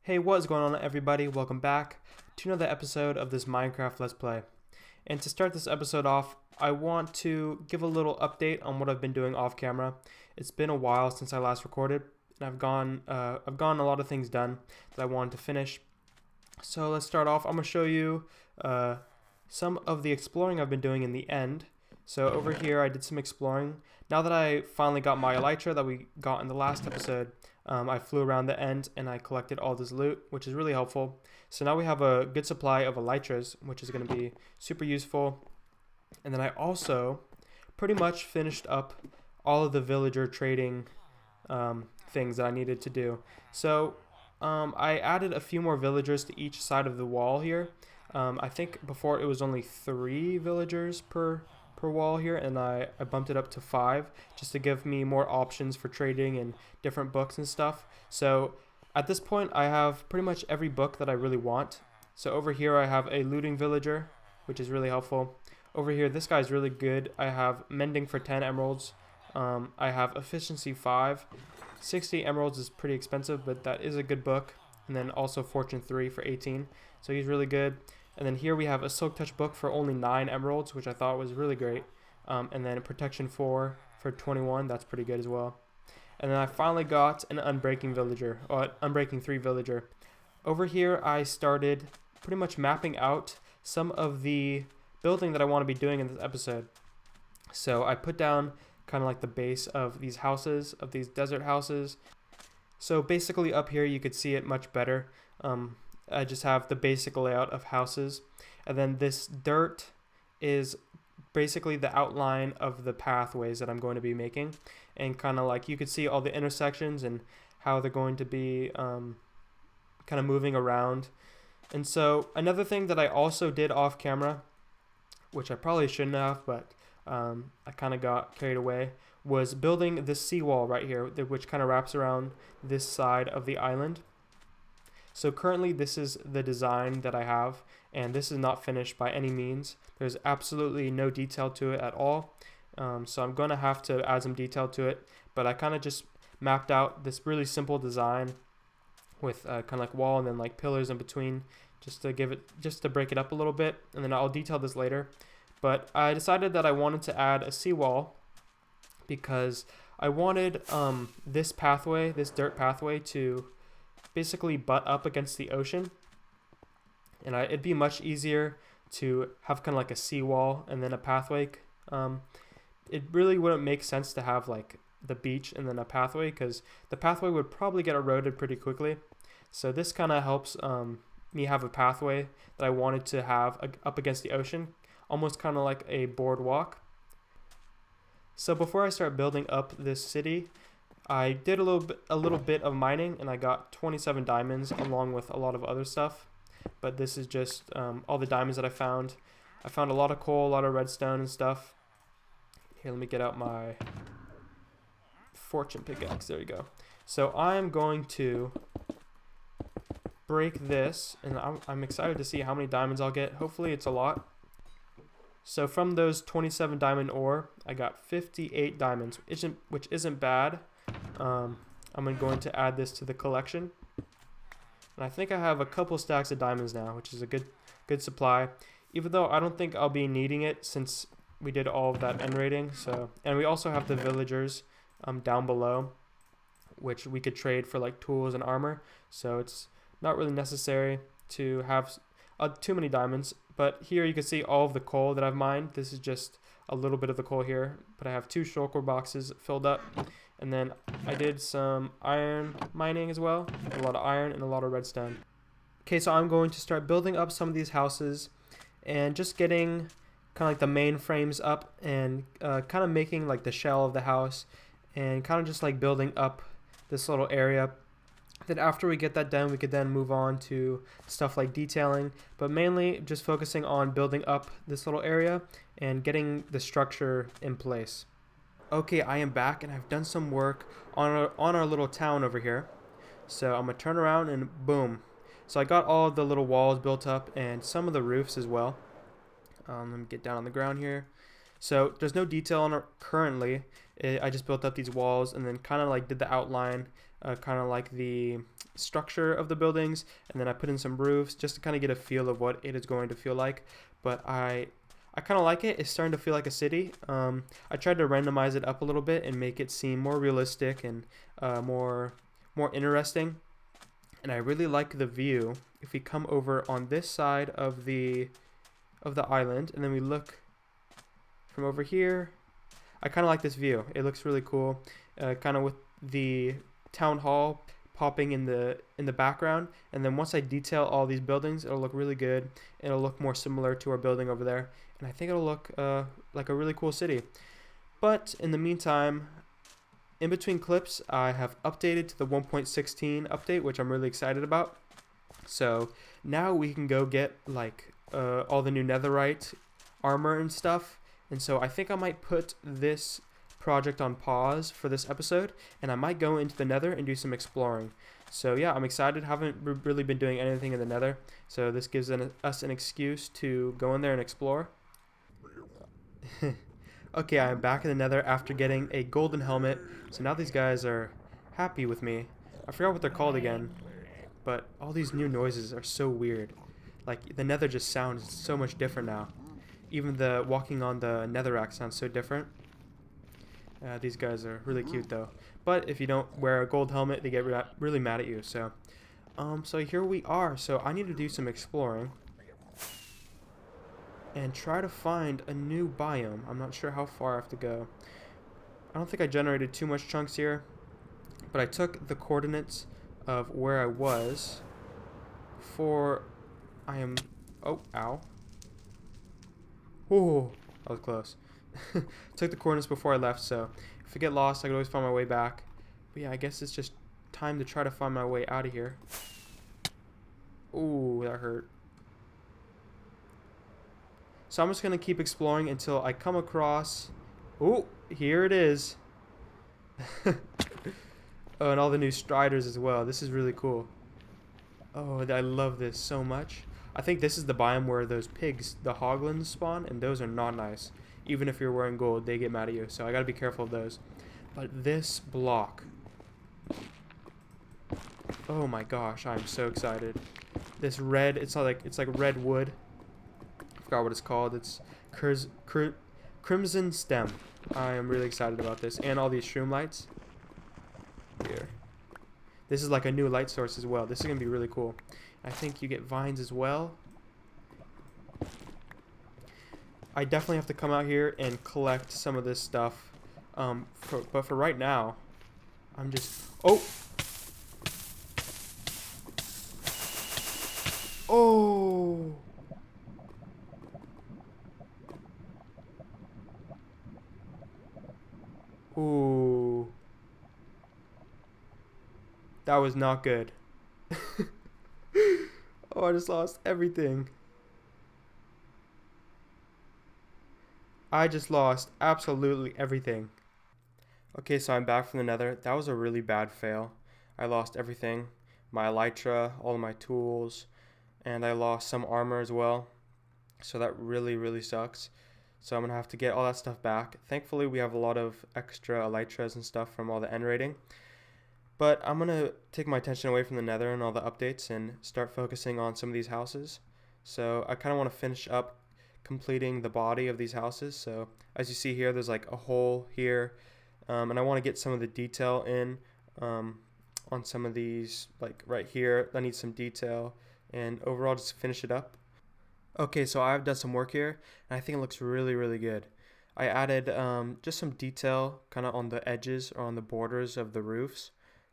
Hey, what is going on everybody? Welcome back to another episode of this Minecraft Let's Play. And to start this episode off, I want to give a little update on what I've been doing off camera. It's been a while since I last recorded, and I've gotten a lot of things done that I wanted to finish. So let's start off. I'm going to show you some of the exploring I've been doing in the end. So over here I did some exploring. Now that I finally got my elytra that we got in the last episode, I flew around the end and I collected all this loot, which is really helpful. So now we have a good supply of elytras, which is going to be super useful. And then I also pretty much finished up all of the villager trading things that I needed to do. So I added a few more villagers to each side of the wall here. I think before it was only 3 villagers per wall here, and I bumped it up to 5 just to give me more options for trading and different books and stuff. So at this point I have pretty much every book that I really want. So over here I have a looting villager, which is really helpful. Over here this guy's really good. I have mending for 10 emeralds. I have efficiency 5. 60 emeralds is pretty expensive, but that is a good book. And then also fortune 3 for 18, so he's really good. And then here we have a Silk Touch book for only 9 emeralds, which I thought was really great. And then Protection 4 for 21, that's pretty good as well. And then I finally got an Unbreaking villager, or Unbreaking 3 villager. Over here I started pretty much mapping out some of the building that I want to be doing in this episode. So I put down kind of like the base of these houses, of these desert houses. So basically up here you could see it much better. I just have the basic layout of houses, and then this dirt is basically the outline of the pathways that I'm going to be making, and kind of like you could see all the intersections and how they're going to be kind of moving around. And so another thing that I also did off camera, which I probably shouldn't have, but I kind of got carried away, was building this seawall right here, which kind of wraps around this side of the island. So currently this is the design that I have, and this is not finished by any means. There's absolutely no detail to it at all. So I'm going to have to add some detail to it, but I kind of just mapped out this really simple design with kind of like wall and then like pillars in between, just to break it up a little bit, and then I'll detail this later. But I decided that I wanted to add a seawall because I wanted this pathway, this dirt pathway, to basically butt up against the ocean, and it'd be much easier to have kind of like a seawall and then a pathway. It really wouldn't make sense to have like the beach and then a pathway, because the pathway would probably get eroded pretty quickly. So this kind of helps me have a pathway that I wanted to have up against the ocean, almost kind of like a boardwalk. So before I start building up this city, I did a little bit of mining, and I got 27 diamonds along with a lot of other stuff. But this is just all the diamonds that I found. I found a lot of coal, a lot of redstone and stuff. Here, let me get out my fortune pickaxe. There you go. So I'm going to break this, and I'm excited to see how many diamonds I'll get. Hopefully it's a lot. So from those 27 diamond ore, I got 58 diamonds, which isn't bad. I'm going to add this to the collection, and I think I have a couple stacks of diamonds now, which is a good supply, even though I don't think I'll be needing it since we did all of that end raiding. So, and we also have the villagers down below, which we could trade for like tools and armor, so it's not really necessary to have too many diamonds. But here you can see all of the coal that I've mined. This is just a little bit of the coal here, but I have 2 shulker boxes filled up. And then I did some iron mining as well, a lot of iron and a lot of redstone. Okay, so I'm going to start building up some of these houses and just getting kind of like the main frames up, and kind of making like the shell of the house, and kind of just like building up this little area. Then after we get that done, we could then move on to stuff like detailing, but mainly just focusing on building up this little area and getting the structure in place. Okay, I am back, and I've done some work on our little town over here. So I'm going to turn around and boom. So I got all of the little walls built up and some of the roofs as well. Let me get down on the ground here. So there's no detail on it currently. I just built up these walls and then kind of like did the outline kind of like the structure of the buildings, and then I put in some roofs just to kind of get a feel of what it is going to feel like. But I kind of like it. It's starting to feel like a city. I tried to randomize it up a little bit and make it seem more realistic and more interesting. And I really like the view. If we come over on this side of the island, and then we look from over here, I kind of like this view. It looks really cool, kind of with the town hall popping in the background. And then once I detail all these buildings, it'll look really good. It'll look more similar to our building over there, and I think it'll look like a really cool city. But in the meantime, in between clips, I have updated to the 1.16 update, which I'm really excited about. So now we can go get like all the new netherite armor and stuff. And so I think I might put this project on pause for this episode, and I might go into the nether and do some exploring. So yeah, I'm excited. Haven't really been doing anything in the nether, so this gives us an excuse to go in there and explore. Okay, I'm back in the nether after getting a golden helmet, so now these guys are happy with me. I forgot what they're called again, but all these new noises are so weird. Like, the nether just sounds so much different now. Even the walking on the netherrack sounds so different. These guys are really cute though. But if you don't wear a gold helmet, they get really mad at you. So here we are. So I need to do some exploring and try to find a new biome. I'm not sure how far I have to go. I don't think I generated too much chunks here, but I took the coordinates of where I was before I am... Oh, ow. Oh, that was close. Took the coordinates before I left, so if I get lost, I can always find my way back. But yeah, I guess it's just time to try to find my way out of here. Ooh, that hurt. So I'm just going to keep exploring until I come across... Ooh, here it is. Oh, and all the new striders as well. This is really cool. Oh, I love this so much. I think this is the biome where those pigs, the hoglins, spawn, and those are not nice. Even if you're wearing gold, they get mad at you, so I gotta be careful of those. But this block... Oh my gosh, I'm so excited. This red, it's like red wood. I forgot what it's called. It's crimson stem. I am really excited about this, and all these shroom lights. Here. This is like a new light source as well. This is gonna be really cool. I think you get vines as well. I definitely have to come out here and collect some of this stuff. But for right now, I'm just... Oh! Oh! Ooh. That was not good. Oh, I just lost everything. I just lost absolutely everything. Okay, so I'm back from the nether. That was a really bad fail. I lost everything. My elytra, all of my tools, and I lost some armor as well. So that really sucks. So I'm going to have to get all that stuff back. Thankfully, we have a lot of extra elytras and stuff from all the end raiding. But I'm going to take my attention away from the nether and all the updates and start focusing on some of these houses. So I kind of want to finish up completing the body of these houses. So as you see here, there's like a hole here. And I want to get some of the detail in on some of these, like right here. I need some detail. And overall, just finish it up. Okay, so I've done some work here, and I think it looks really good. I added just some detail kind of on the edges or on the borders of the roofs.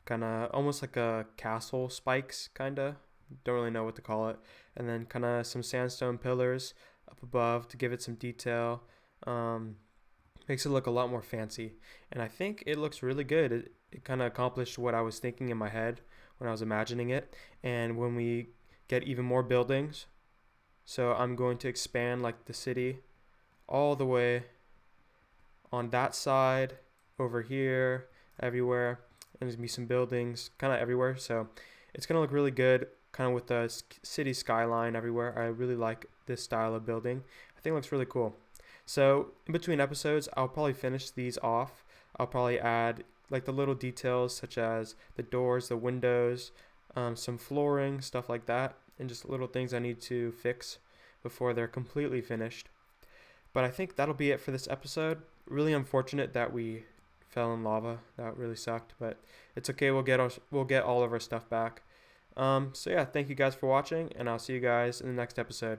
Kind of almost like a castle spikes, kind of. Don't really know what to call it. And then kind of some sandstone pillars up above to give it some detail. Makes it look a lot more fancy. And I think it looks really good. It kind of accomplished what I was thinking in my head when I was imagining it. And when we get even more buildings, so I'm going to expand like the city all the way on that side, over here, everywhere. And there's going to be some buildings kind of everywhere. So it's going to look really good, kind of with the city skyline everywhere. I really like this style of building. I think it looks really cool. So in between episodes, I'll probably finish these off. I'll probably add like the little details such as the doors, the windows, some flooring, stuff like that, and just little things I need to fix before they're completely finished. But I think that'll be it for this episode. Really unfortunate that we fell in lava. That really sucked, but it's okay. We'll get all of our stuff back. So yeah, thank you guys for watching, and I'll see you guys in the next episode.